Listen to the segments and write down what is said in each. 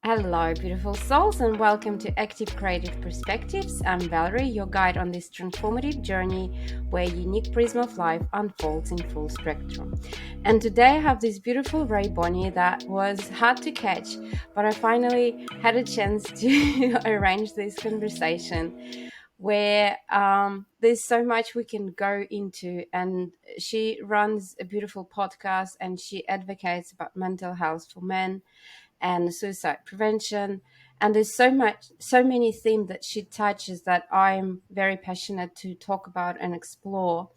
Hello, beautiful souls, and welcome to Active Kreative Perspectives. I'm Valerie, your guide on this transformative journey where a unique prism of life unfolds in full spectrum. And today I have this beautiful Rae Bonney that was hard to catch, but I finally had a chance to arrange this conversation where there's so much we can go into. And she runs a beautiful podcast and she advocates about mental health for men and suicide prevention. And there's so many themes that she touches that I'm very passionate to talk about and explore.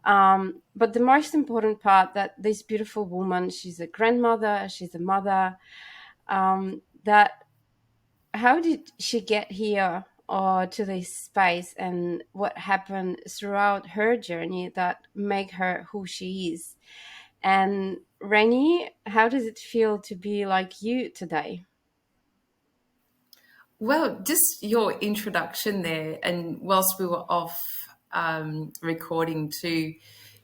But the most important part that this beautiful woman, she's a grandmother, she's a mother, that how did she get here or to this space, and what happened throughout her journey that make her who she is? And Rainy, how does it feel to be like you today? Well, just your introduction there, and whilst we were off recording too,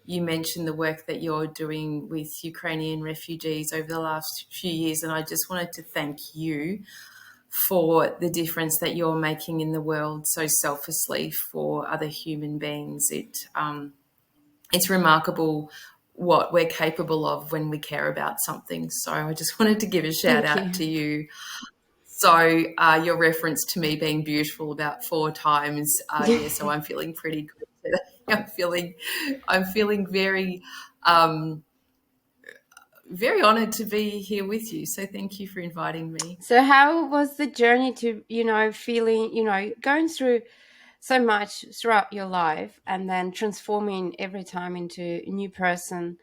you mentioned the work that you're doing with Ukrainian refugees over the last few years, and I just wanted to thank you for the difference that you're making in the world so selflessly for other human beings. It's remarkable what we're capable of when we care about something. So I just wanted to give a shout Thank out you. to you. So your reference to me being beautiful about 4 times, so I'm feeling pretty good today. I'm feeling um, very honoured to be here with you. So thank you for inviting me. So how was the journey to, feeling, going through so much throughout your life and then transforming every time into a new person,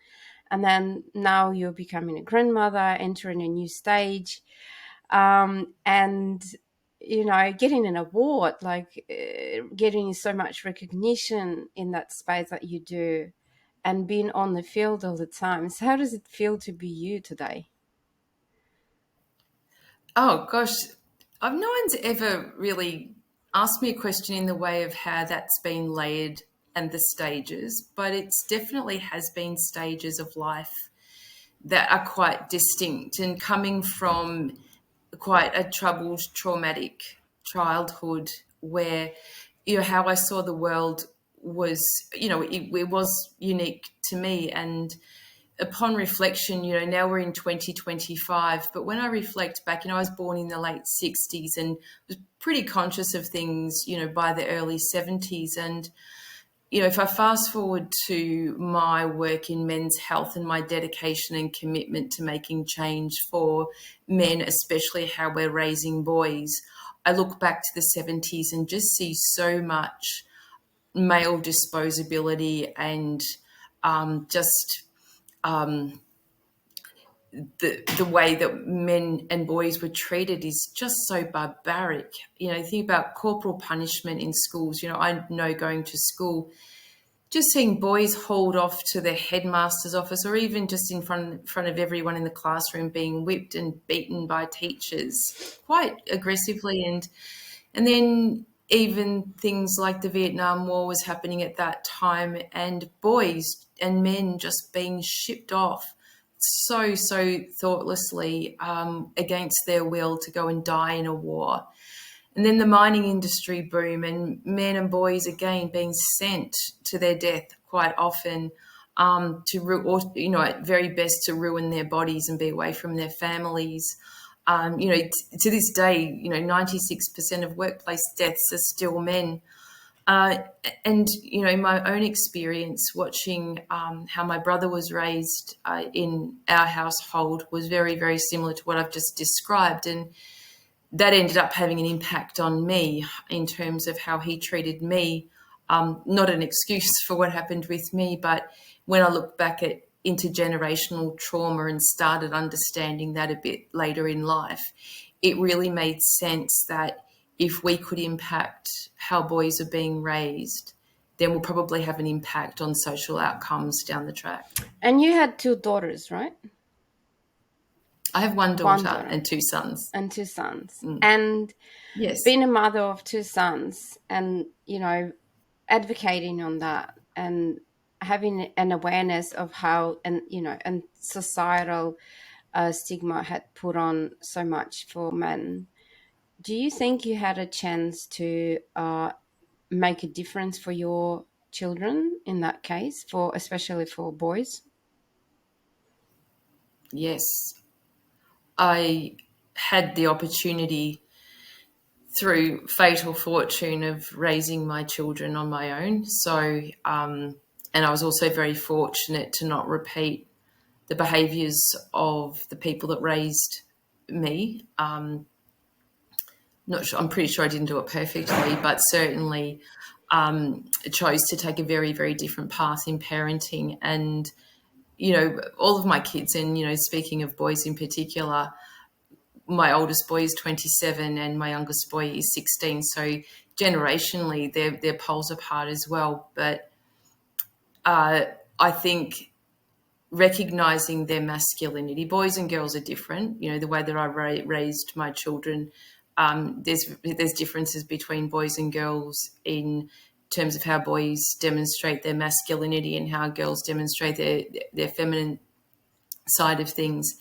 and then now you're becoming a grandmother, entering a new stage, and getting an award, like getting so much recognition in that space that you do, and being on the field all the time. So how does it feel to be you today? Oh gosh, no one's ever really asked me a question in the way of how that's been layered and the stages, but it's definitely has been stages of life that are quite distinct, and coming from quite a troubled, traumatic childhood where, how I saw the world was, it was unique to me. And upon reflection, now we're in 2025, but when I reflect back, I was born in the late 60s and was pretty conscious of things, by the early 70s. And if I fast forward to my work in men's health and my dedication and commitment to making change for men, especially how we're raising boys, I look back to the 70s and just see so much male disposability and just the way that men and boys were treated is just so barbaric. Think about corporal punishment in schools. I know going to school, just seeing boys hauled off to the headmaster's office, or even just in front of everyone in the classroom, being whipped and beaten by teachers quite aggressively. And then even things like the Vietnam War was happening at that time, and boys and men just being shipped off so thoughtlessly, against their will, to go and die in a war. And then the mining industry boom, and men and boys again being sent to their death quite often, or at very best to ruin their bodies and be away from their families. To this day, 96% of workplace deaths are still men. Uh, and my own experience watching how my brother was raised in our household was very, very similar to what I've just described. And that ended up having an impact on me in terms of how he treated me. Not an excuse for what happened with me, but when I look back at intergenerational trauma and started understanding that a bit later in life, it really made sense that if we could impact how boys are being raised, then we'll probably have an impact on social outcomes down the track. And you had two daughters, right? I have one One daughter daughter and 2 sons. and two sons. And Yes. being a mother of two sons and, advocating on that and having an awareness of how, and, and societal stigma had put on so much for men. Do you think you had a chance to make a difference for your children in that case, for especially for boys? Yes, I had the opportunity through fate or fortune of raising my children on my own. So, and I was also very fortunate to not repeat the behaviours of the people that raised me. Not sure, I'm pretty sure I didn't do it perfectly, but certainly chose to take a very, very different path in parenting. And, all of my kids, and, speaking of boys in particular, my oldest boy is 27 and my youngest boy is 16. So generationally, they're poles apart as well. But I think recognizing their masculinity, boys and girls are different. The way that I raised my children, there's differences between boys and girls in terms of how boys demonstrate their masculinity and how girls demonstrate their feminine side of things.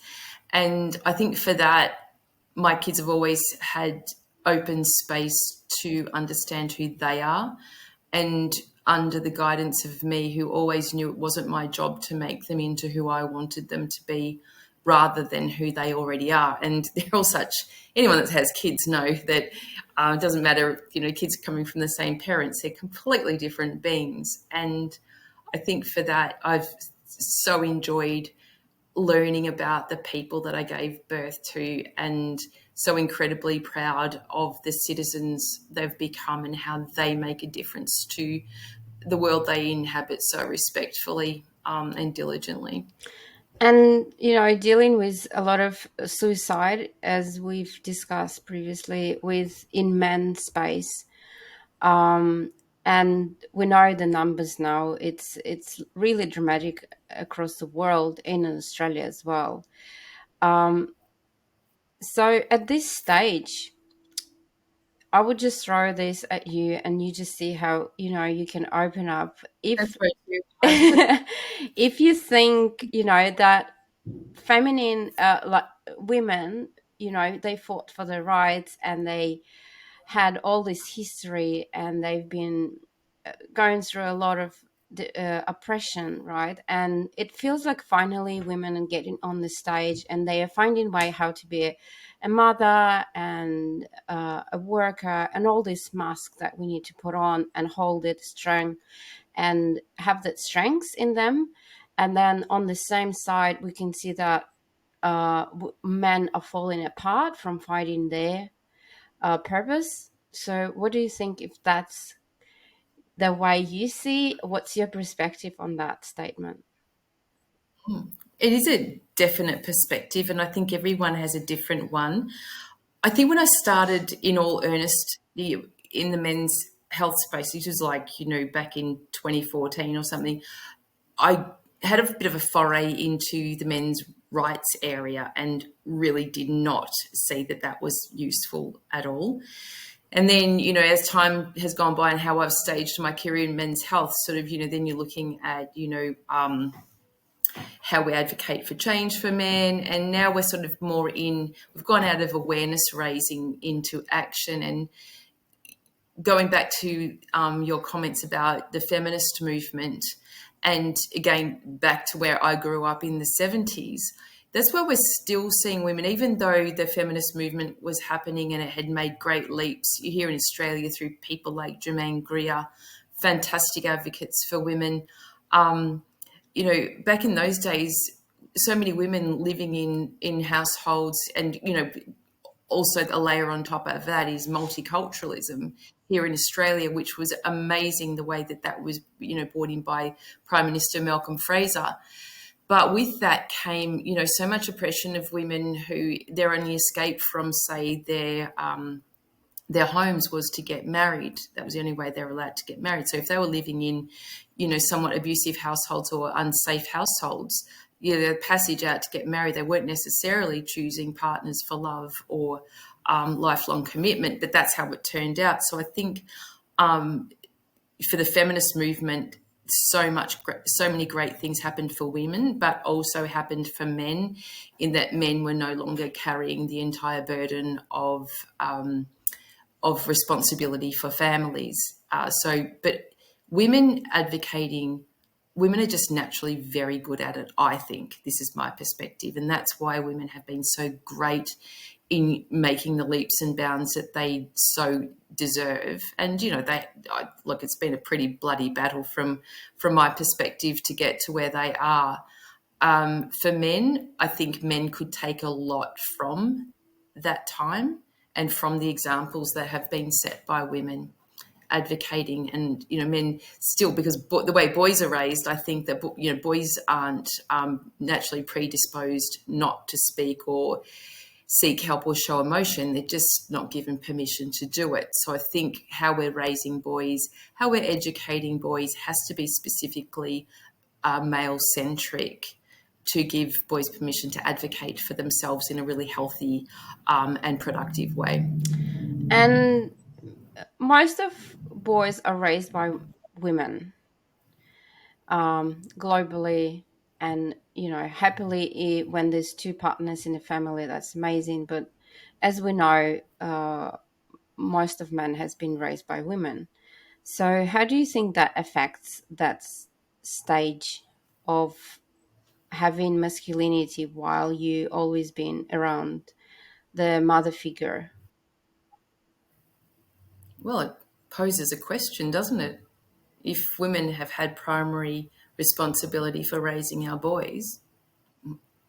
And I think for that, my kids have always had open space to understand who they are, and under the guidance of me, who always knew it wasn't my job to make them into who I wanted them to be rather than who they already are. And they're all such, anyone that has kids know that it doesn't matter, kids coming from the same parents, they're completely different beings. And I think for that, I've so enjoyed learning about the people that I gave birth to, and so incredibly proud of the citizens they've become and how they make a difference to the world they inhabit so respectfully and diligently. And, dealing with a lot of suicide, as we've discussed previously, with in men's space. And we know the numbers now. It's really dramatic across the world, in Australia as well. Um, so at this stage, I would just throw this at you, and you just see how you can open up. That's If very true. if you think that feminine, like women, they fought for their rights, and they had all this history, and they've been going through a lot of oppression, right? And it feels like finally women are getting on the stage, and they are finding way how to be a mother and a worker, and all these masks that we need to put on and hold it strong and have that strength in them. And then on the same side, we can see that men are falling apart from fighting their purpose. So, what do you think, if that's the way you see? What's your perspective on that statement? It is a definite perspective, and I think everyone has a different one. I think when I started in all earnest in the men's health space, this was like, back in 2014 or something, I had a bit of a foray into the men's rights area and really did not see that that was useful at all. And then, as time has gone by and how I've staged my career in men's health, sort of, then you're looking at, how we advocate for change for men. And now we're sort of more we've gone out of awareness raising into action. And going back to your comments about the feminist movement, and again, back to where I grew up in the 70s, that's where we're still seeing women, even though the feminist movement was happening and it had made great leaps. You hear in Australia through people like Germaine Greer, fantastic advocates for women. Back in those days, so many women living in households, and also a layer on top of that is multiculturalism here in Australia, which was amazing, the way that that was brought in by Prime Minister Malcolm Fraser. But with that came so much oppression of women who their only escape from, say, their homes was to get married. That was the only way they were allowed to get married. So if they were living in, somewhat abusive households or unsafe households, the passage out to get married, they weren't necessarily choosing partners for love or lifelong commitment, but that's how it turned out. So I think for the feminist movement, so many great things happened for women, but also happened for men, in that men were no longer carrying the entire burden of responsibility for families. But women advocating, women are just naturally very good at it, I think. This is my perspective. And that's why women have been so great in making the leaps and bounds that they so deserve. And, look, it's been a pretty bloody battle from my perspective to get to where they are. For men, I think men could take a lot from that time and from the examples that have been set by women advocating. And men still, because the way boys are raised, I think that boys aren't naturally predisposed not to speak or seek help or show emotion. They're just not given permission to do it. So I think how we're raising boys, how we're educating boys, has to be specifically male centric, to give boys permission to advocate for themselves in a really healthy and productive way. And most of boys are raised by women, globally, and happily, when there's two partners in a family, that's amazing. But as we know, most of men has been raised by women. So how do you think that affects that stage of having masculinity while you always been around the mother figure? Well, it poses a question, doesn't it? If women have had primary responsibility for raising our boys,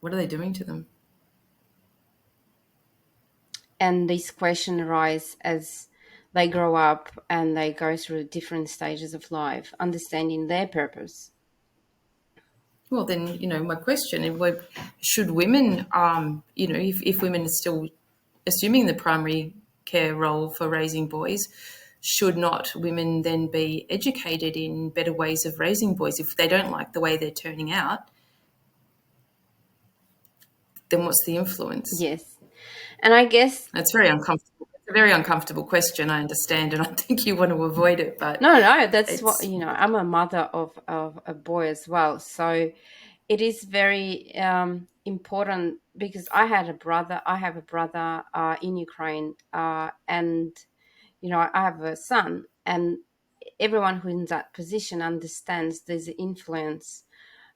what are they doing to them? And this question arises as they grow up and they go through different stages of life, understanding their purpose. Well, then, my question is, should women, if women are still assuming the primary care role for raising boys, should not women then be educated in better ways of raising boys? If they don't like the way they're turning out, then what's the influence? Yes. And I guess, It's very uncomfortable. It's a very uncomfortable question, I understand, and I think you want to avoid it, but no, that's what, it's I'm a mother of a boy as well. So it is very important, because I have a brother in Ukraine, and, I have a son, and everyone who's in that position understands there's an influence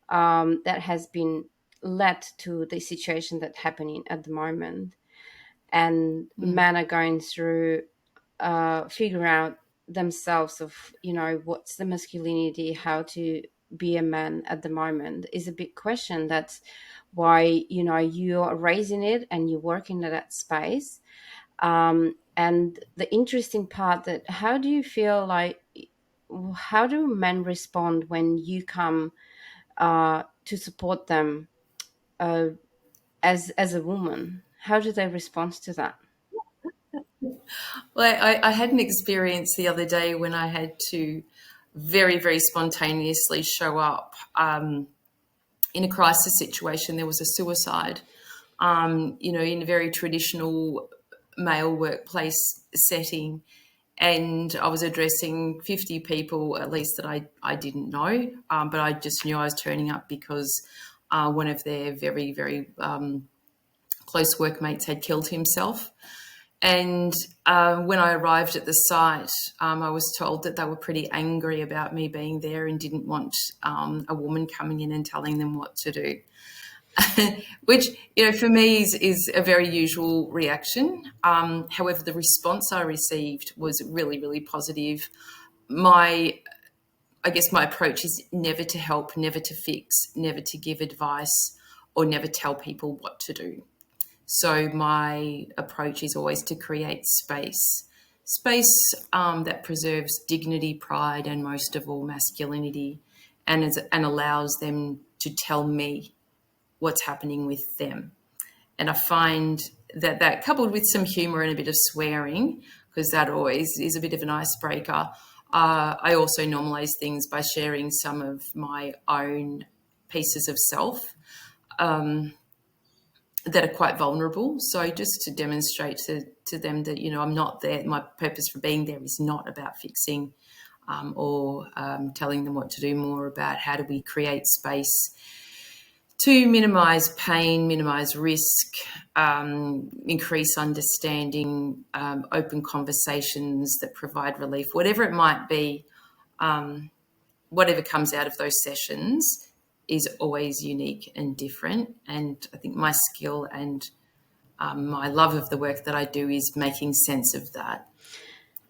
that has been led to the situation that's happening at the moment. And men are going through figuring out themselves of, what's the masculinity, how to be a man at the moment is a big question. That's why, you're raising it and you're working in that space. And the interesting part, that how do you feel like, how do men respond when you come to support them, uh, as a woman? How do they respond to that? well, I had an experience the other day when I had to very, very spontaneously show up in a crisis situation. There was a suicide, in a very traditional male workplace setting. And I was addressing 50 people, at least, that I didn't know, but I just knew I was turning up because one of their very, very close workmates had killed himself. And when I arrived at the site, I was told that they were pretty angry about me being there and didn't want a woman coming in and telling them what to do. Which, for me is a very usual reaction. However, the response I received was really, really positive. I guess my approach is never to help, never to fix, never to give advice, or never tell people what to do. So my approach is always to create space that preserves dignity, pride, and most of all masculinity, and allows them to tell me what's happening with them. And I find that coupled with some humour and a bit of swearing, because that always is a bit of an icebreaker, I also normalise things by sharing some of my own pieces of self that are quite vulnerable. So just to demonstrate to them that, I'm not there. My purpose for being there is not about fixing. or telling them what to do, more about how do we create space to minimise pain, minimise risk, increase understanding, open conversations that provide relief, whatever it might be. Whatever comes out of those sessions is always unique and different. And I think my skill and my love of the work that I do is making sense of that,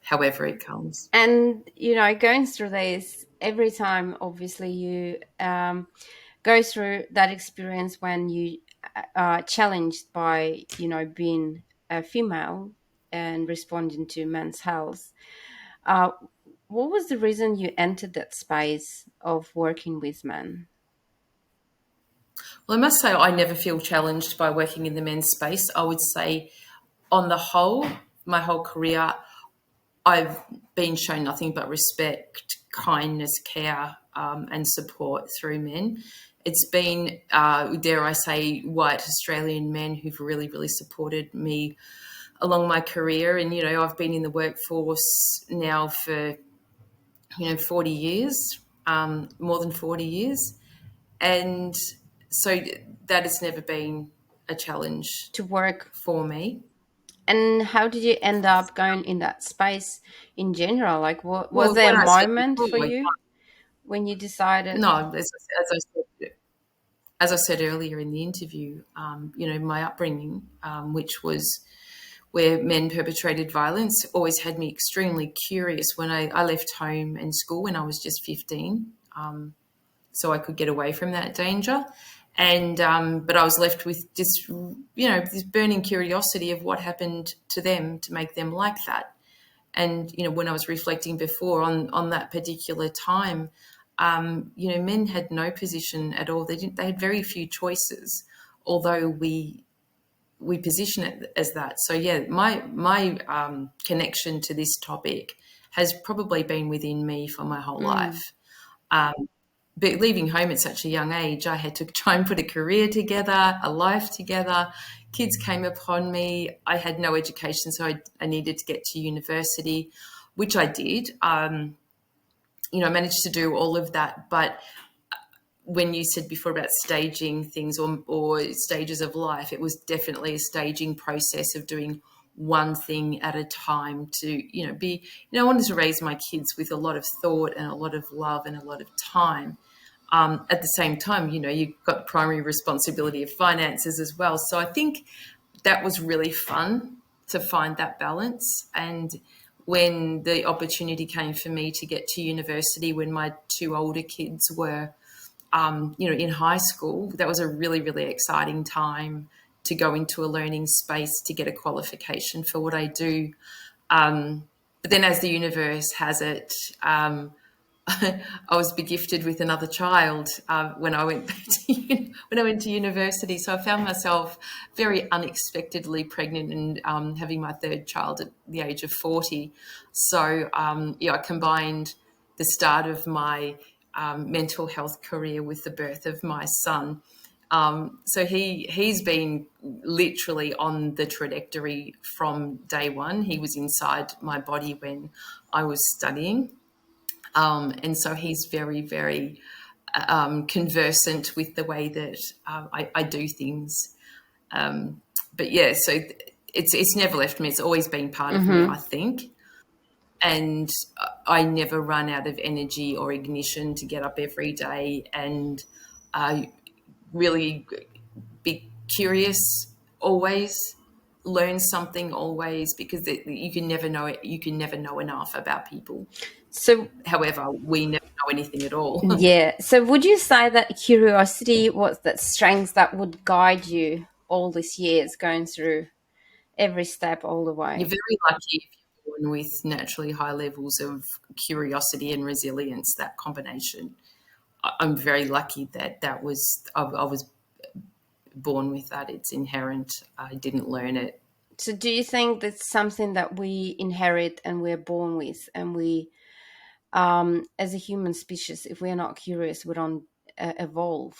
however it comes. And, going through this, every time, obviously, you go through that experience when you are challenged by, being a female and responding to men's health. Uh, what was the reason you entered that space of working with men? Well, I must say I never feel challenged by working in the men's space. I would say, on the whole, my whole career, I've been shown nothing but respect, kindness, care, and support through men. It's been, dare I say, white Australian men who've really, really supported me along my career. And, I've been in the workforce now for, 40 years, more than 40 years. And so that has never been a challenge To work. for me. And how did you end up going in that space in general? Like, what was Well, there a when I said moment for before, you when you decided? no, as I said earlier in the interview, my upbringing, which was where men perpetrated violence, always had me extremely curious. When I left home and school when I was just 15, so I could get away from that danger. And but I was left with just this burning curiosity of what happened to them to make them like that. And when I was reflecting before on that particular time, men had no position at all. They had very few choices, although we position it as that. So yeah, my connection to this topic has probably been within me for my whole Mm. life. But leaving home at such a young age, I had to try and put a career together, a life together. Kids came upon me. I had no education, so I needed to get to university, which I did. I managed to do all of that. But when you said before about staging things or stages of life, it was definitely a staging process of doing one thing at a time to, I wanted to raise my kids with a lot of thought and a lot of love and a lot of time. At the same time, you've got the primary responsibility of finances as well. So I think that was really fun to find that balance. And when the opportunity came for me to get to university, when my two older kids were, in high school, that was a really, really exciting time to go into a learning space to get a qualification for what I do. But then, as the universe has it, I was begifted with another child when I went when I went to university. So I found myself very unexpectedly pregnant and having my third child at the age of 40. So I combined the start of my mental health career with the birth of my son. So he's been literally on the trajectory from day one. He was inside my body when I was studying. And so he's very, very conversant with the way that I do things. But yeah, so it's never left me. It's always been part of me, Mm-hmm. I think. And I never run out of energy or ignition to get up every day and really be curious always, learn something always, because you can never know it. You can never know enough about people. So, However, we never know anything at all. yeah. So, would you say that curiosity was that strength that would guide you all these years going through every step all the You're way? very lucky if you're born with naturally high levels of curiosity and resilience, that combination. I'm very lucky that I was born with that. It's inherent. I didn't learn it. So, do you think that's something that we inherit and we're born with, and we, as a human species, if we're not curious, we don't evolve?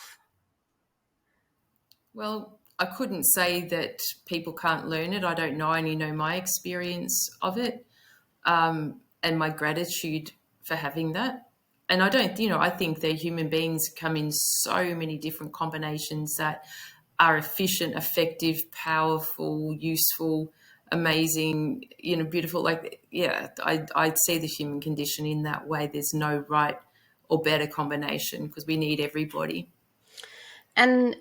Well, I couldn't say that people can't learn it. I only know my experience of it, and my gratitude for having that. And I don't, I think that human beings come in so many different combinations that are efficient, effective, powerful, useful, amazing, beautiful. Like, yeah, I'd see the human condition in that way. There's no right or better combination because we need everybody. And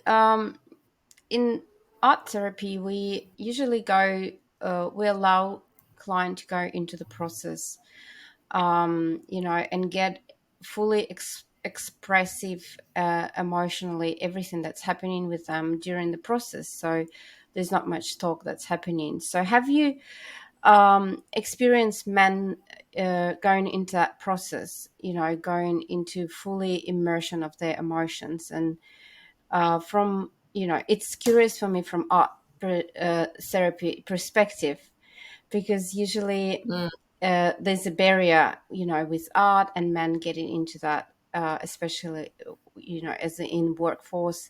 in art therapy, we usually we allow client to go into the process, and get fully expressive emotionally everything that's happening with them during the process. So there's not much talk that's happening. So have you experienced men going into that process, going into fully immersion of their emotions? And from it's curious for me from art therapy perspective, because usually there's a barrier, with art and men getting into that, especially, as in workforce.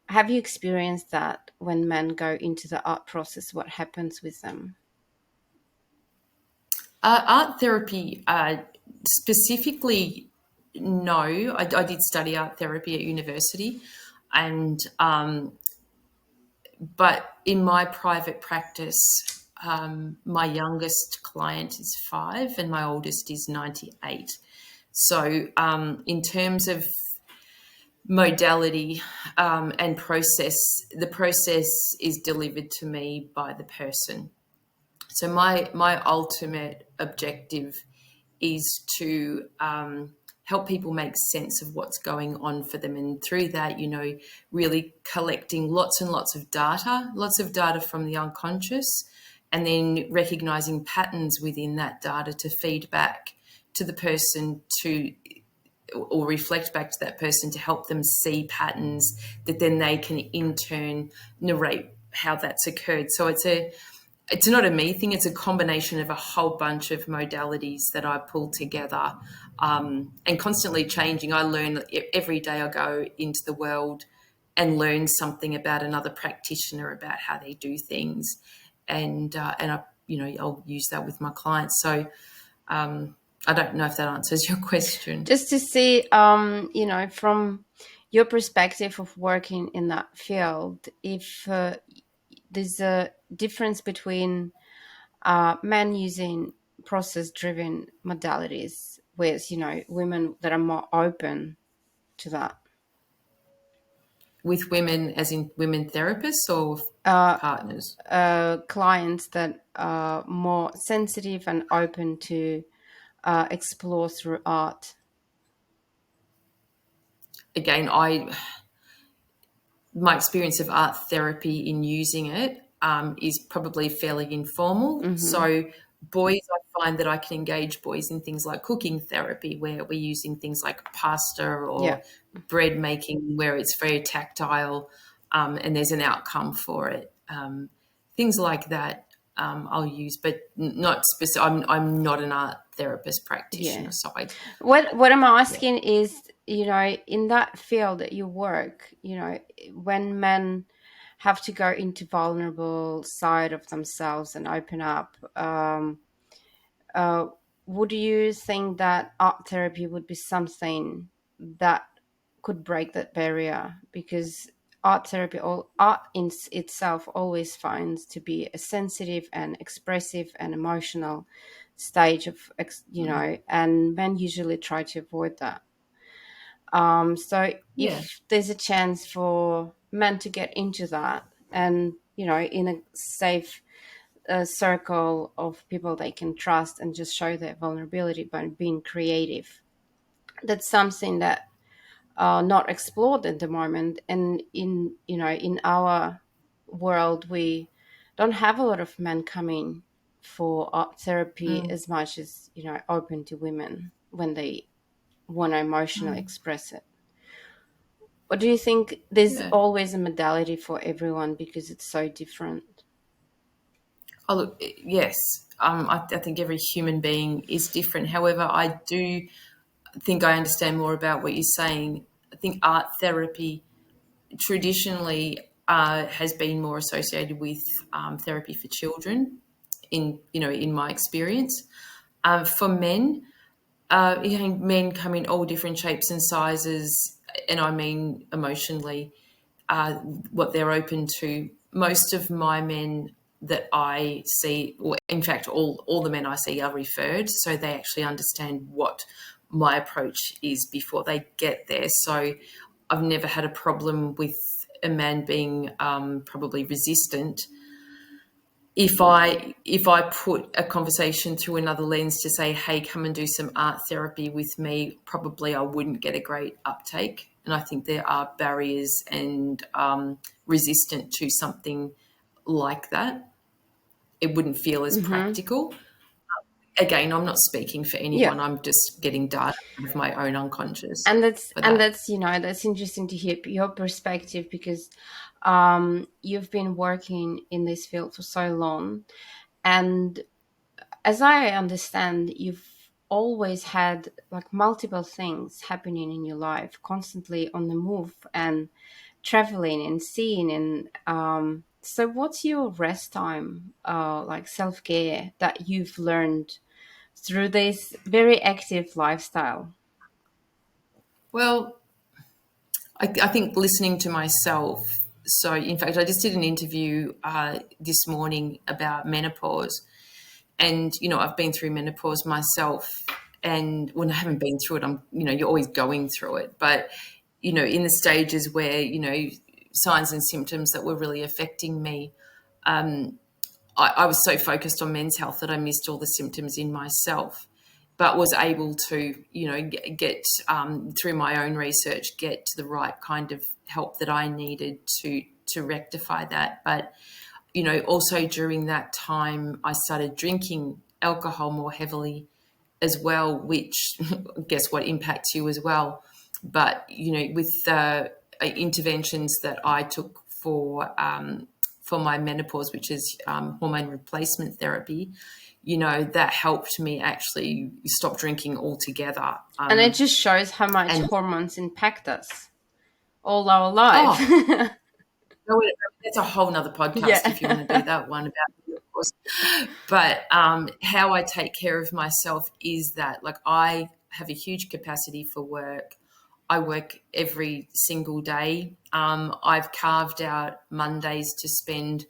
Have you experienced that when men go into the art process, what happens with them? Art therapy, specifically, no. I did study art therapy at university, and but in my private practice, my youngest client is 5 and my oldest is 98. So, in terms of modality and process, the process is delivered to me by the person. So my ultimate objective is to help people make sense of what's going on for them, and through that, really collecting lots and lots of data from the unconscious, and then recognizing patterns within that data to feed back to the person to or reflect back to that person to help them see patterns that then they can in turn narrate how that's occurred. So it's not a me thing. It's a combination of a whole bunch of modalities that I pull together, and constantly changing. I learn every day. I go into the world and learn something about another practitioner about how they do things, and I I'll use that with my clients. So I don't know if that answers your question. Just to see, from your perspective of working in that field, if there's a difference between men using process-driven modalities with, women that are more open to that. With women, as in women therapists or partners? Clients that are more sensitive and open to explore through art. Again, my experience of art therapy in using it is probably fairly informal. Mm-hmm. So boys, I find that I can engage boys in things like cooking therapy, where we're using things like pasta Yeah. or bread making, where it's very tactile, and there's an outcome for it. Things like that I'll use, but not specific. I'm not an art therapist Yeah. practitioner, so What I'm yeah. asking is, in that field that you work, when men have to go into vulnerable side of themselves and open up, uh, would you think that art therapy would be something that could break that barrier? Because art therapy, or art in itself, always finds to be a sensitive and expressive and emotional stage of, and men usually try to avoid that. So Yeah. if there's a chance for men to get into that, and in a safe circle of people they can trust, and just show their vulnerability by being creative, that's something that not explored at the moment. And in our world, we don't have a lot of men coming for art therapy Mm, as much as, open to women when they want to emotionally express it. Or do you think there's yeah. always a modality for everyone because it's so different? Oh, look, yes. I think every human being is different. However, I do think I understand more about what you're saying. I think art therapy traditionally has been more associated with therapy for children, in my experience. For men, Men come in all different shapes and sizes, and I mean emotionally, what they're open to. Most of my men that I see, or in fact, all the men I see are referred, so they actually understand what my approach is before they get there. So I've never had a problem with a man being probably resistant. If I put a conversation through another lens to say, hey, come and do some art therapy with me, probably I wouldn't get a great uptake. And I think there are barriers and resistant to something like that. It wouldn't feel as Mm-hmm. practical. Again, I'm not speaking for Yeah. anyone. I'm just getting data out of my own unconscious And that's for and that. that's that's interesting to hear your perspective, because you've been working in this field for so long, and as I understand, you've always had like multiple things happening in your life, constantly on the move and traveling and seeing. And so, what's your rest time, like self care, that you've learned through this very active lifestyle? Well, I think listening to myself. So, in fact, I just did an interview this morning about menopause. And, I've been through menopause myself. And when I haven't been through it, you're always going through it. But, in the stages where, signs and symptoms that were really affecting me, I was so focused on men's health that I missed all the symptoms in myself, but was able to, get through my own research, get to the right kind of help that I needed to rectify that. But also during that time, I started drinking alcohol more heavily as well, which guess what impacts you as well. But with interventions that I took for my menopause, which is hormone replacement therapy, that helped me actually stop drinking altogether. And it just shows how much And hormones impact us all our life. oh, no, that's a whole nother podcast if you want to do Yeah. that one about menopause. But how I take care of myself is that, like, I have a huge capacity for work. I work every single day. I've carved out Mondays to spend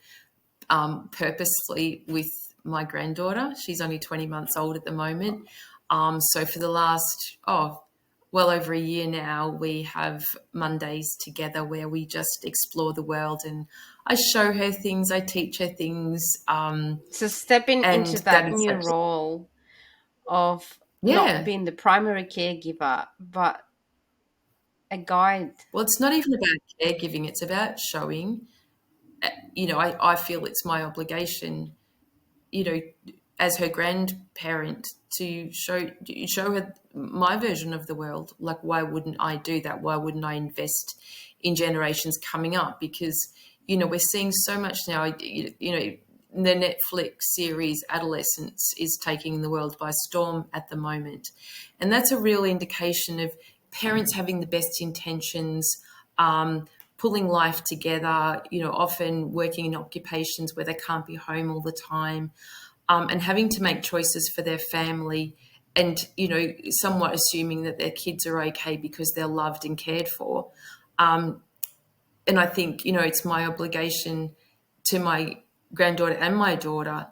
purposely with my granddaughter. She's only 20 months old at the moment. So for the last, well over a year now, we have Mondays together where we just explore the world, and I show her things, I teach her things. So stepping And into that that is new such, role of not yeah. being the primary caregiver, but a guide. Well, it's not even about caregiving, it's about showing. I feel it's my obligation, you know, as her grandparent, to show her my version of the world. Like, why wouldn't I do that? Why wouldn't I invest in generations coming up? Because we're seeing so much now. The Netflix series Adolescence is taking the world by storm at the moment, and that's a real indication of parents having the best intentions. Pulling life together, often working in occupations where they can't be home all the time, and having to make choices for their family, and somewhat assuming that their kids are okay because they're loved and cared for. And I think it's my obligation to my granddaughter and my daughter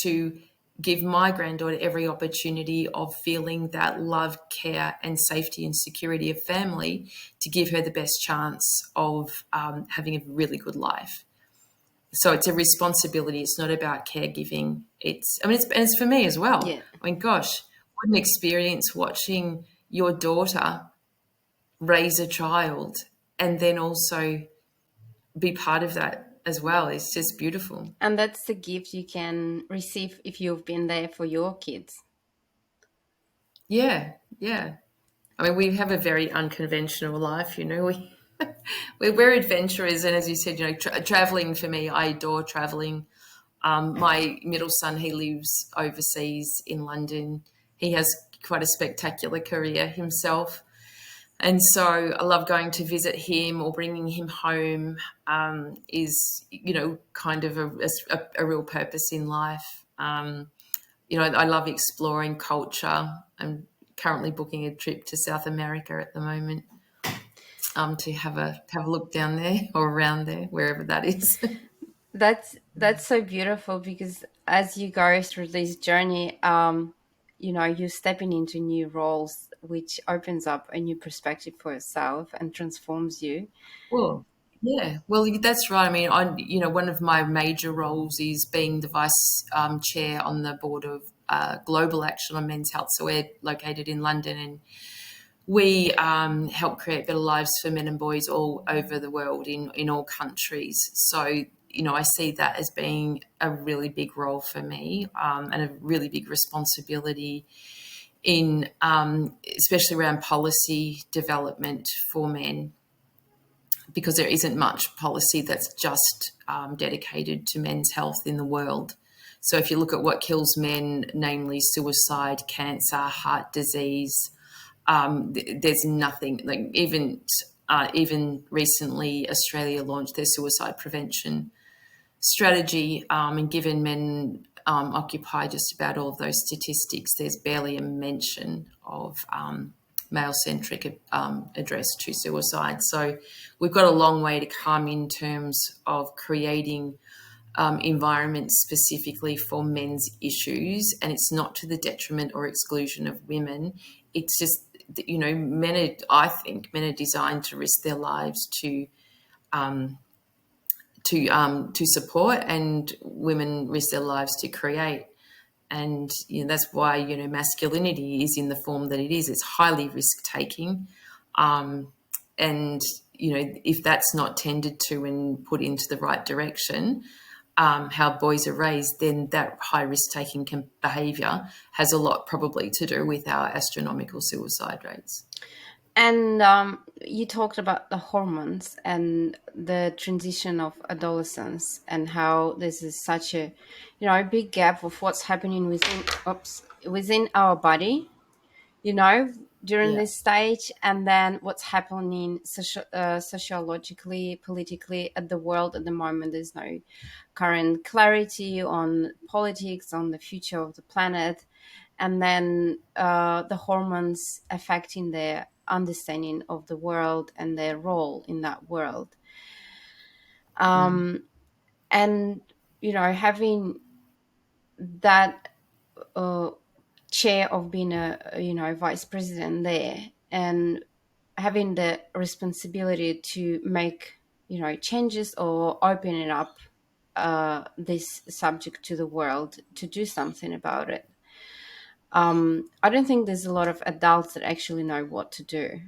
to give my granddaughter every opportunity of feeling that love, care, and safety and security of family, to give her the best chance of having a really good life. So it's a responsibility. It's not about caregiving. It's for me as well. Yeah. I mean, gosh, what an experience watching your daughter raise a child and then also be part of that as well. It's just beautiful. And that's the gift you can receive if you've been there for your kids. Yeah, yeah. I mean, we have a very unconventional life. We're adventurers, and as you said, traveling for me, I adore traveling. My middle son, he lives overseas in London. He has quite a spectacular career himself. And so I love going to visit him or bringing him home, is, kind of a real purpose in life. I love exploring culture and currently booking a trip to South America at the moment, to have a look down there or around there, wherever that is. That's so beautiful, because as you go through this journey, you're stepping into new roles, which opens up a new perspective for yourself and transforms you. Well, yeah, well, that's right. I mean, one of my major roles is being the vice chair on the board of Global Action on Men's Health. So we're located in London, and we help create better lives for men and boys all over the world in all countries. So, I see that as being a really big role for me, and a really big responsibility in, especially around policy development for men, because there isn't much policy that's just dedicated to men's health in the world. So if you look at what kills men, namely suicide, cancer, heart disease, there's nothing like, even recently Australia launched their suicide prevention strategy, and given men occupy just about all of those statistics, there's barely a mention of male-centric address to suicide. So we've got a long way to come in terms of creating environments specifically for men's issues, and it's not to the detriment or exclusion of women. It's just, I think men are designed to risk their lives um, to support, and women risk their lives to create. And that's why masculinity is in the form that it is. It's highly risk taking, and if that's not tended to and put into the right direction, how boys are raised, then that high risk taking behaviour has a lot probably to do with our astronomical suicide rates. And you talked about the hormones and the transition of adolescence, and how this is such a big gap of what's happening within our body, during Yeah. this stage, and then what's happening sociologically, politically at the world at the moment. There's no current clarity on politics, on the future of the planet, and then the hormones affecting their understanding of the world and their role in that world. Mm. And having that uh, chair of being a vice president there, and having the responsibility to make changes or open it up, this subject to the world, to do something about it. I don't think there's a lot of adults that actually know what to do,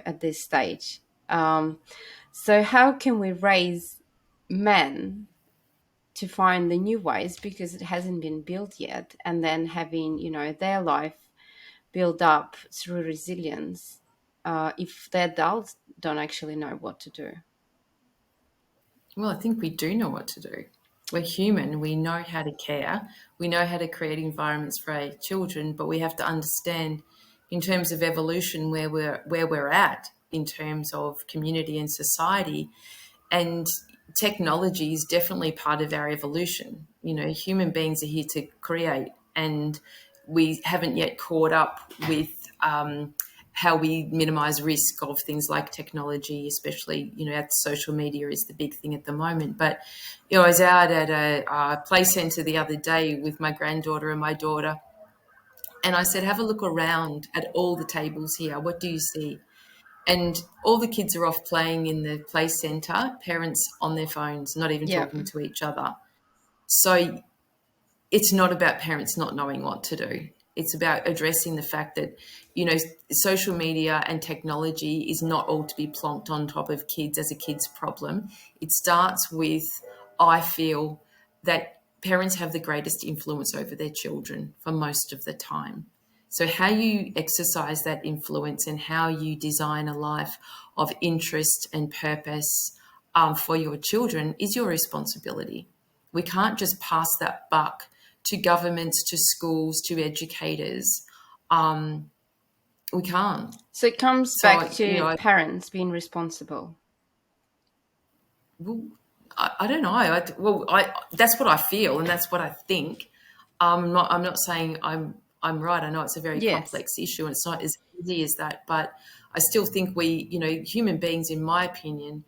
at this stage. So how can we raise men to find the new ways, because it hasn't been built yet, and then having their life build up through resilience, if the adults don't actually know what to do? Well, I think we do know what to do. We're human. We know how to care. We know how to create environments for our children, but we have to understand, in terms of evolution, where we're at in terms of community and society. And technology is definitely part of our evolution. Human beings are here to create, and we haven't yet caught up with how we minimize risk of things like technology, especially, social media is the big thing at the moment. But, I was out at a play center the other day with my granddaughter and my daughter, and I said, have a look around at all the tables here. What do you see? And all the kids are off playing in the play centre, parents on their phones, not even Yeah. talking to each other. So it's not about parents not knowing what to do. It's about addressing the fact that, social media and technology is not all to be plonked on top of kids as a kid's problem. It starts with, I feel, that parents have the greatest influence over their children for most of the time. So how you exercise that influence and how you design a life of interest and purpose, for your children, is your responsibility. We can't just pass that buck to governments, to schools, to educators. We can't. So it comes back So, to parents being responsible. well, I don't know. That's what I feel and that's what I think. I'm not saying I'm right. I know it's a very Yes. complex issue and it's not as easy as that, but I still think we, human beings, in my opinion,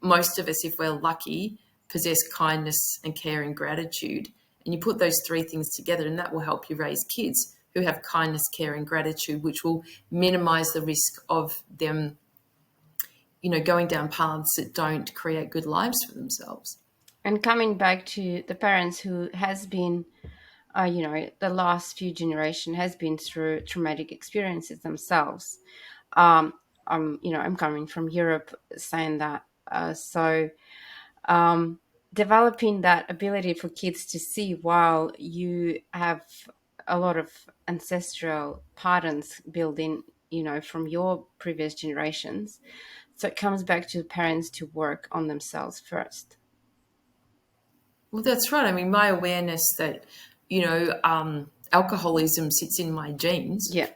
most of us, if we're lucky, possess kindness and care and gratitude. And you put those three things together, and that will help you raise kids who have kindness, care, and gratitude, which will minimize the risk of them, going down paths that don't create good lives for themselves. And coming back to the parents who has been, the last few generation has been through traumatic experiences themselves. Um, I'm coming from Europe, saying that. Um, Developing that ability for kids to see, while you have a lot of ancestral patterns built in, from your previous generations. So it comes back to parents to work on themselves first. Well, that's right. I mean, my awareness that, alcoholism sits in my genes. Yeah.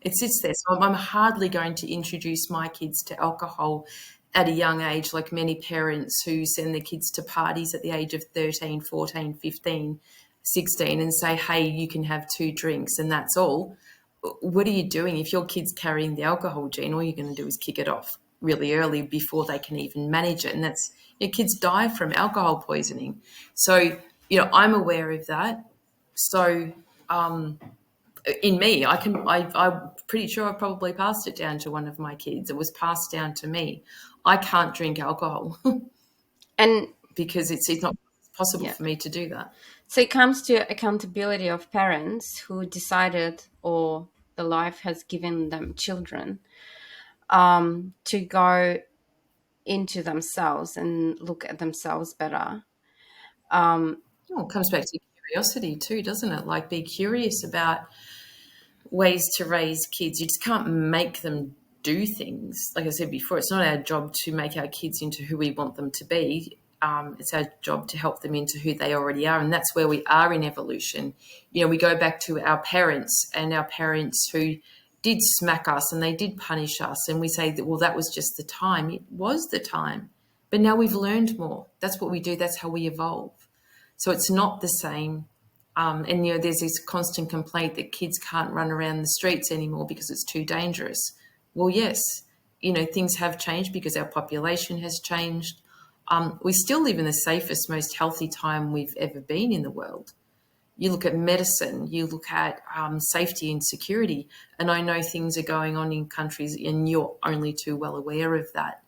It sits there. So I'm hardly going to introduce my kids to alcohol at a young age, like many parents who send their kids to parties at the age of 13, 14, 15, 16, and say, hey, you can have 2 drinks and that's all. What are you doing? If your kid's carrying the alcohol gene, all you're going to do is kick it off really early before they can even manage it. And that's, your kids die from alcohol poisoning. So, I'm aware of that. So, in me, I'm pretty sure I probably passed it down to one of my kids. It was passed down to me. I can't drink alcohol And because it's not possible yeah. for me to do that. So it comes to accountability of parents who decided, or the life has given them children, to go into themselves and look at themselves better. It comes back to curiosity too, doesn't it? Like, be curious about ways to raise kids. You just can't make them do things. Like I said before, it's not our job to make our kids into who we want them to be. It's our job to help them into who they already are. And that's where we are in evolution. We go back to our parents and our parents who did smack us and they did punish us. And we say that, well, that was just the time. It was the time. But now we've learned more. That's what we do. That's how we evolve. So it's not the same. And there's this constant complaint that kids can't run around the streets anymore because it's too dangerous. Well, yes, things have changed because our population has changed. We still live in the safest, most healthy time we've ever been in the world. You look at medicine, you look at safety and security, and I know things are going on in countries, and you're only too well aware of that.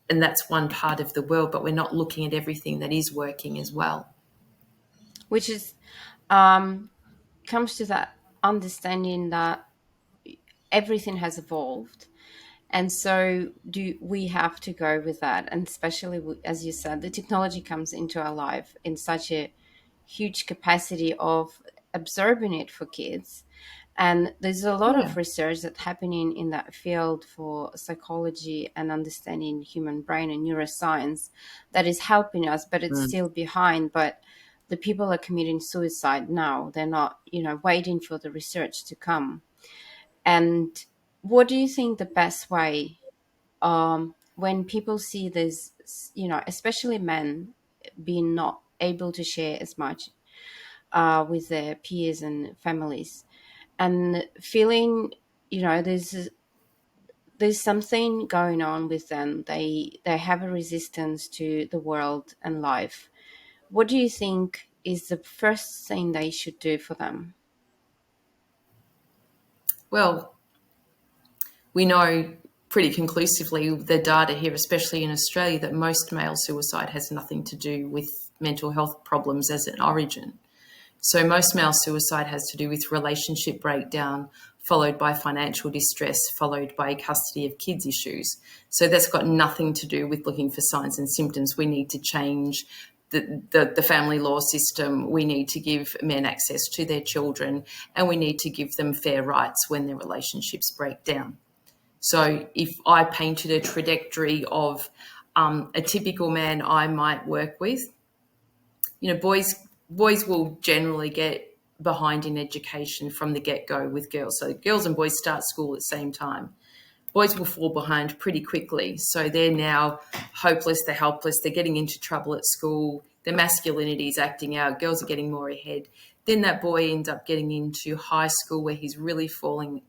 And that's one part of the world, but we're not looking at everything that is working as well. Which is comes to that understanding that everything has evolved, and so do we have to go with that. And especially, as you said, the technology comes into our life in such a huge capacity of absorbing it for kids. And there's a lot of Yeah. research that's happening in that field for psychology and understanding human brain and neuroscience that is helping us, but it's Mm. still behind. But the people are committing suicide now. They're not, waiting for the research to come. And what do you think the best way, when people see this, especially men being not able to share as much with their peers and families, and feeling, there's something going on with them. They have a resistance to the world and life. What do you think is the first thing they should do for them? Well, we know pretty conclusively the data here, especially in Australia, that most male suicide has nothing to do with mental health problems as an origin. So most male suicide has to do with relationship breakdown, followed by financial distress, followed by custody of kids issues. So that's got nothing to do with looking for signs and symptoms. We need to change the family law system. We need to give men access to their children, and we need to give them fair rights when their relationships break down. So if I painted a trajectory of a typical man I might work with, boys will generally get behind in education from the get-go with girls. So girls and boys start school at the same time. Boys will fall behind pretty quickly. So they're now hopeless, they're helpless, they're getting into trouble at school, their masculinity is acting out, girls are getting more ahead. Then that boy ends up getting into high school where he's really falling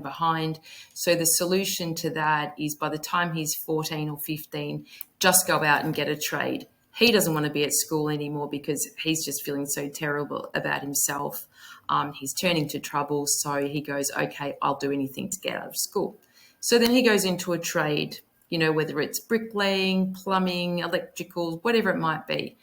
behind. So the solution to that is by the time he's 14 or 15, just go out and get a trade. He doesn't want to be at school anymore because he's just feeling so terrible about himself. He's turning to trouble, so he goes, okay, I'll do anything to get out of school. So then he goes into a trade, whether it's bricklaying, plumbing, electricals, whatever it might be.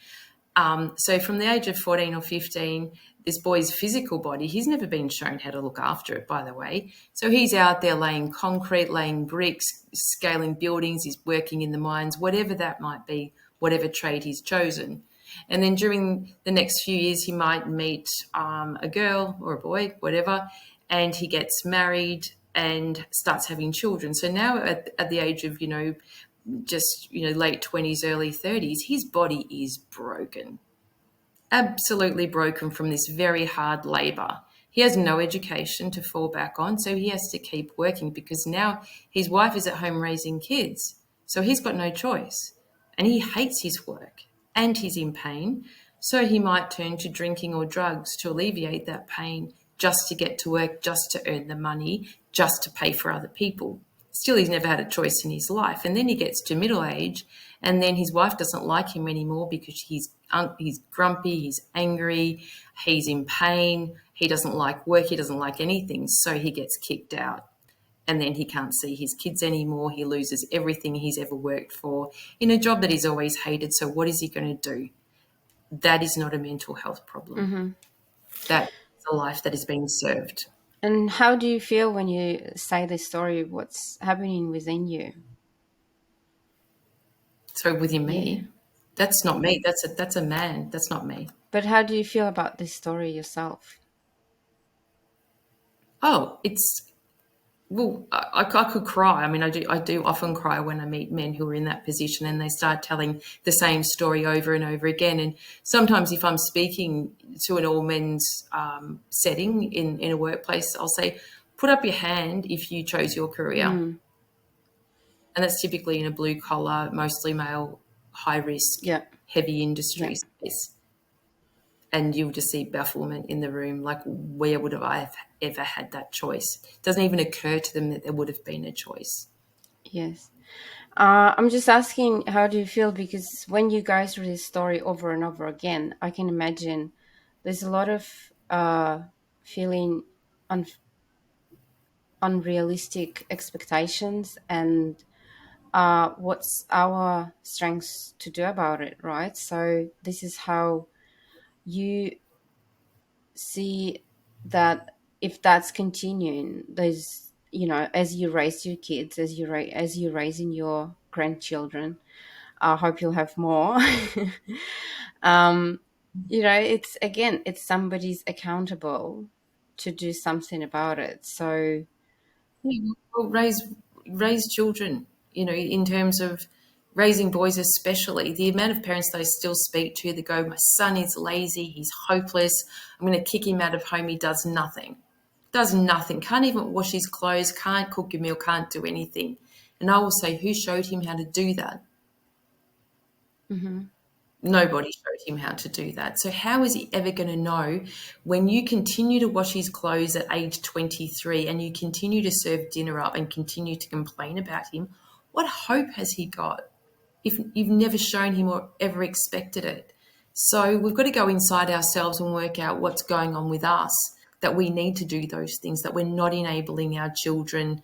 So from the age of 14 or 15, this boy's physical body, he's never been shown how to look after it, by the way. So he's out there laying concrete, laying bricks, scaling buildings, he's working in the mines, whatever that might be, whatever trade he's chosen. And then during the next few years, he might meet a girl or a boy, whatever, and he gets married and starts having children. So now at the age of, just late 20s, early 30s, his body is broken, absolutely broken from this very hard labor. He has no education to fall back on, so he has to keep working because now his wife is at home raising kids, so he's got no choice. And he hates his work and he's in pain, so he might turn to drinking or drugs to alleviate that pain, just to get to work, just to earn the money, just to pay for other people. Still, he's never had a choice in his life. And then he gets to middle age, and then his wife doesn't like him anymore because he's grumpy, he's angry, he's in pain, he doesn't like work, he doesn't like anything, so he gets kicked out. And then he can't see his kids anymore. He loses everything he's ever worked for in a job that he's always hated. So what is he going to do? That is not a mental health problem. Mm-hmm. That is a life that is being served. And how do you feel when you say this story? What's happening within you? So within Yeah. me, that's not me. That's a man. That's not me. But how do you feel about this story yourself? Oh, it's well, I could cry. I mean, I do often cry when I meet men who are in that position and they start telling the same story over and over again. And sometimes, if I'm speaking to an all men's setting in a workplace, I'll say, "Put up your hand if you chose your career," Mm, and that's typically in a blue collar, mostly male, high risk, yeah, heavy yeah, industry space. And you'll just see bafflement in the room, like, where would I have ever had that choice? It doesn't even occur to them that there would have been a choice. yes. I'm just asking, how do you feel? Because when you guys read this story over and over again, I can imagine there's a lot of feeling un- unrealistic expectations and what's our strengths to do about it, right? So this is how you see that if that's continuing, there's, as you raise your kids, as you raising your grandchildren, I hope you'll have more. um, it's again, it's somebody's accountable to do something about it. So, Well, raise children, in terms of raising boys especially. The amount of parents that I still speak to that go, "My son is lazy, he's hopeless, I'm going to kick him out of home, he does nothing." Does nothing, can't even wash his clothes, can't cook a meal, can't do anything. And I will say, who showed him how to do that? mhm, Nobody showed him how to do that. So how is he ever going to know when you continue to wash his clothes at age 23 and you continue to serve dinner up and continue to complain about him? What hope has he got if you've never shown him or ever expected it? So we've got to go inside ourselves and work out what's going on with us, that we need to do those things, that we're not enabling our children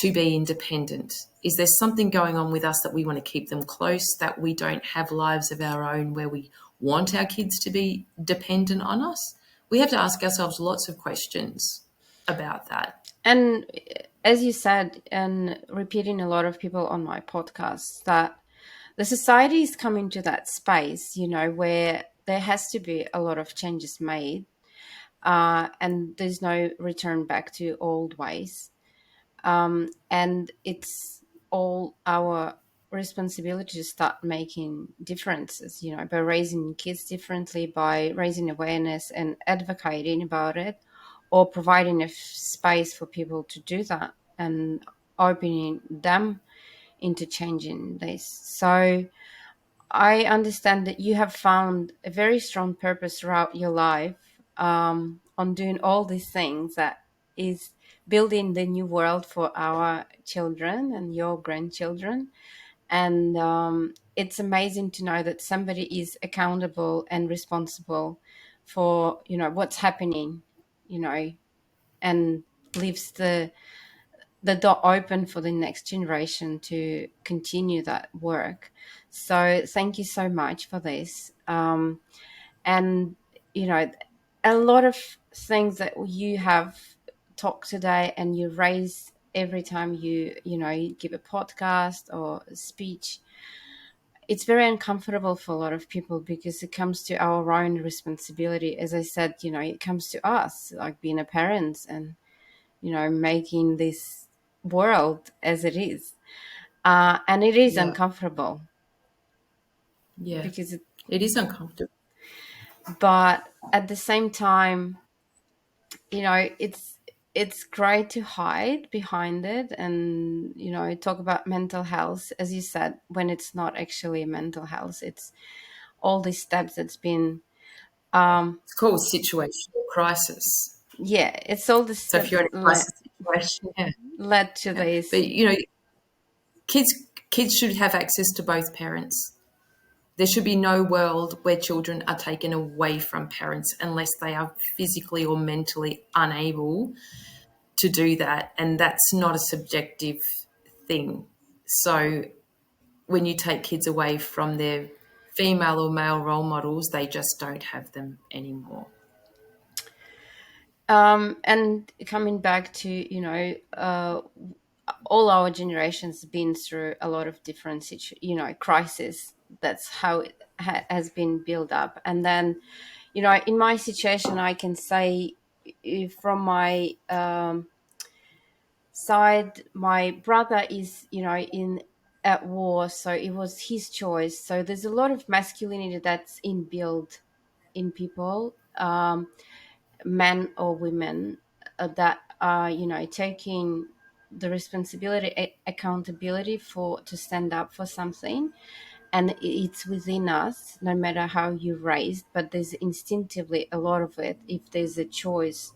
to be independent. Is there something going on with us that we want to keep them close, that we don't have lives of our own where we want our kids to be dependent on us? We have to ask ourselves lots of questions about that. and as you said, and repeating a lot of people on my podcast, that the society is coming to that space, where there has to be a lot of changes made, and there's no return back to old ways. And it's all our responsibility to start making differences, by raising kids differently, by raising awareness and advocating about it, or providing a space for people to do that and opening them into changing this. So I understand that you have found a very strong purpose throughout your life, on doing all these things that is building the new world for our children and your grandchildren. And it's amazing to know that somebody is accountable and responsible for, what's happening, you know, and leaves the door open for the next generation to continue that work. So thank you so much for this. And, you know, a lot of things that you have talked today and you raise every time you give a podcast or a speech, it's very uncomfortable for a lot of people because it comes to our own responsibility. As I said, it comes to us, like being a parent and, making this world as it is. And it is Yeah. uncomfortable Yeah. because, It is uncomfortable. but at the same time, it's great to hide behind it and, talk about mental health, as you said, when it's not actually mental health. It's all these steps that's been, It's called situational crisis. yeah, it's all the So if steps you're in that a crisis situation, yeah, led to yeah. But this. kids kids should have access to both parents. There should be no world where children are taken away from parents unless they are physically or mentally unable to do that. And that's not a subjective thing. So when you take kids away from their female or male role models, they just don't have them anymore. And coming back to, all our generations been through a lot of different crises. That's how it has been built up. And then, in my situation, I can say, from my side, my brother is, in at war, so it was his choice. So there's a lot of masculinity that's inbuilt in people, men or women, that are, taking the responsibility, accountability for to stand up for something. And it's within us, no matter how you're raised, but there's instinctively a lot of it if there's a choice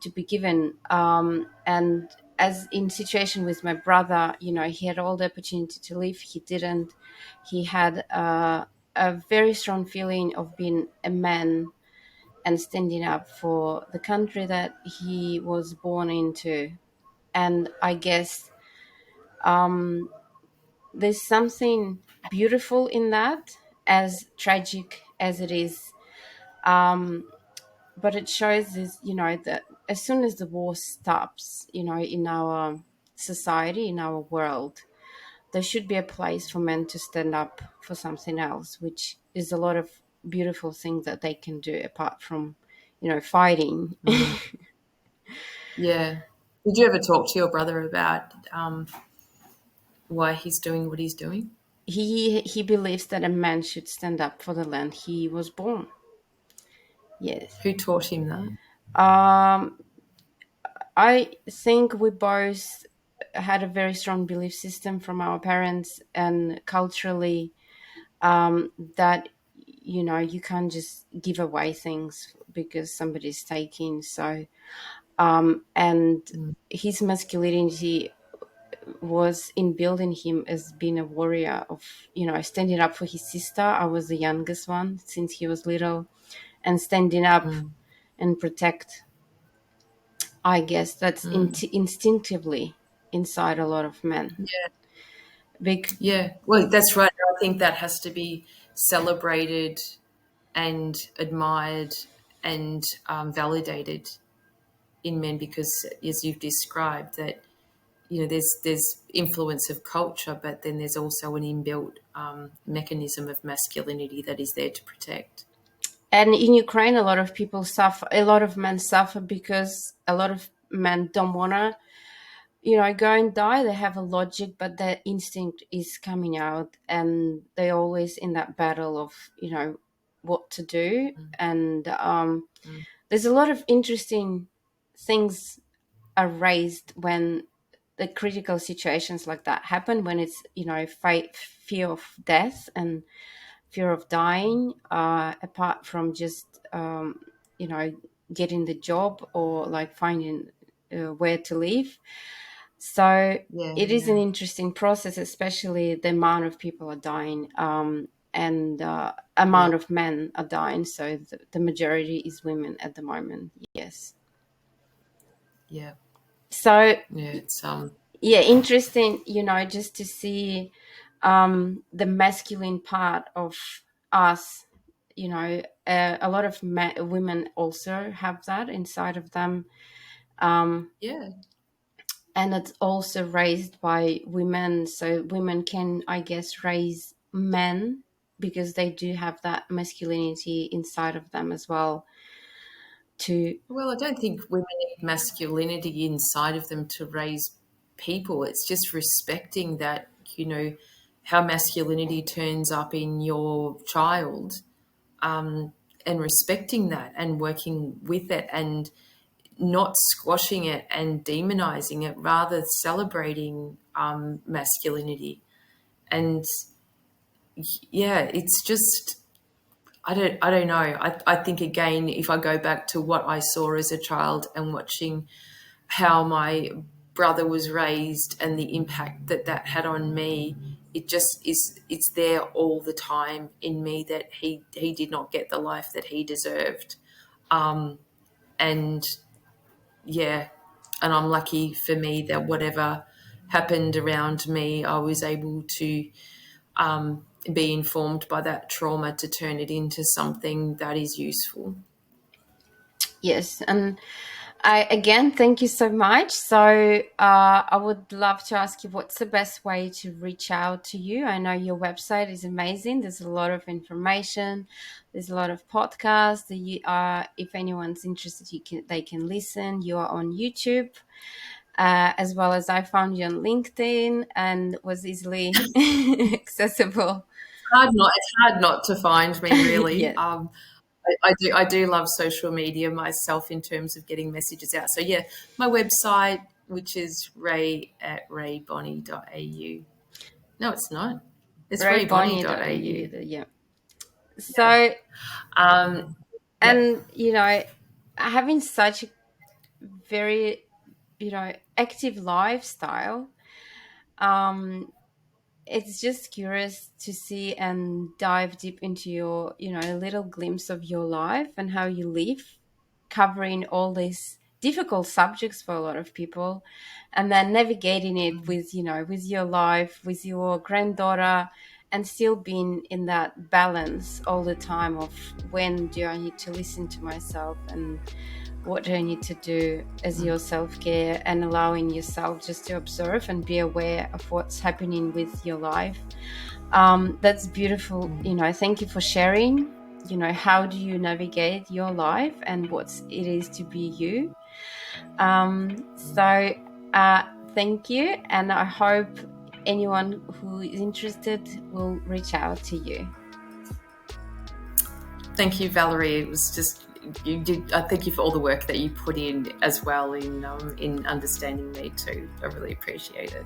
to be given. And as in situation with my brother, he had all the opportunity to leave, he didn't. He had a very strong feeling of being a man and standing up for the country that he was born into. And I guess, there's something beautiful in that, as tragic as it is. But it shows this, that as soon as the war stops, in our society, in our world, there should be a place for men to stand up for something else, which is a lot of beautiful things that they can do apart from, fighting. Mm, yeah. Did you ever talk to your brother about why he's doing what he's doing? He believes that a man should stand up for the land he was born. Yes. Who taught him that? Um, I think we both had a very strong belief system from our parents, and culturally, that, you can't just give away things because somebody's taking. So, and Mm, his masculinity was inbuilt in him as being a warrior of, standing up for his sister. I was the youngest one since he was little, and standing up mm, and protect. I guess that's mm. instinctively inside a lot of men. Yeah, Big. yeah. Well, that's right. I think that has to be celebrated and admired and validated in men because, as you've described, that there's influence of culture, but then there's also an inbuilt mechanism of masculinity that is there to protect. And in Ukraine, a lot of people suffer. A lot of men suffer because a lot of men don't wanna, go and die. They have a logic, but their instinct is coming out, and they're always in that battle of, what to do. And Mm, there's a lot of interesting things are raised when the critical situations like that happen, when it's, fear of death and fear of dying, apart from just, getting the job or like finding where to live. So Yeah, it is an yeah, interesting process, especially the amount of people are dying, and yeah, amount of men are dying. So the majority is women at the moment. Yes. yeah, So yeah. It's yeah, interesting. Just to see the masculine part of us. A lot of women also have that inside of them. Um, yeah. and it's also raised by women, so women can, I guess, raise men because they do have that masculinity inside of them as well to Well, I don't think women need masculinity inside of them to raise people. It's just respecting that, how masculinity turns up in your child, and respecting that and working with it and not squashing it and demonizing it, rather celebrating masculinity. And yeah, it's just I don't know. I think again, if I go back to what I saw as a child and watching how my brother was raised and the impact that that had on me, it just is, it's there all the time in me that he did not get the life that he deserved. And yeah, and I'm lucky for me that whatever happened around me, I was able to be informed by that trauma to turn it into something that is useful. yes. And I again thank you so much. So I would love to ask you, what's the best way to reach out to you? I know your website is amazing. There's a lot of information. There's a lot of podcasts that you are. If anyone's interested, they can listen. You are on YouTube, as well as I found you on LinkedIn and was easily accessible. It's hard not to find me, really. Yeah, I do love social media myself in terms of getting messages out. So yeah, my website, which is Ray at raybonney.au. No, it's not. It's raybonney.au. raebonney.au. Yeah. Yeah. So, Yeah. and having such a very active lifestyle, um it's just curious to see and dive deep into your a little glimpse of your life and how you live, covering all these difficult subjects for a lot of people, and then navigating it with with your life, with your granddaughter, and still being in that balance all the time of when do I need to listen to myself and what do I need to do as your self care, and allowing yourself just to observe and be aware of what's happening with your life. That's beautiful. Thank you for sharing. How do you navigate your life and what it is to be you? So, thank you. And I hope anyone who is interested will reach out to you. Thank you, Valerie. It was just you did. I thank you for all the work that you put in as well in understanding me too. I really appreciate it.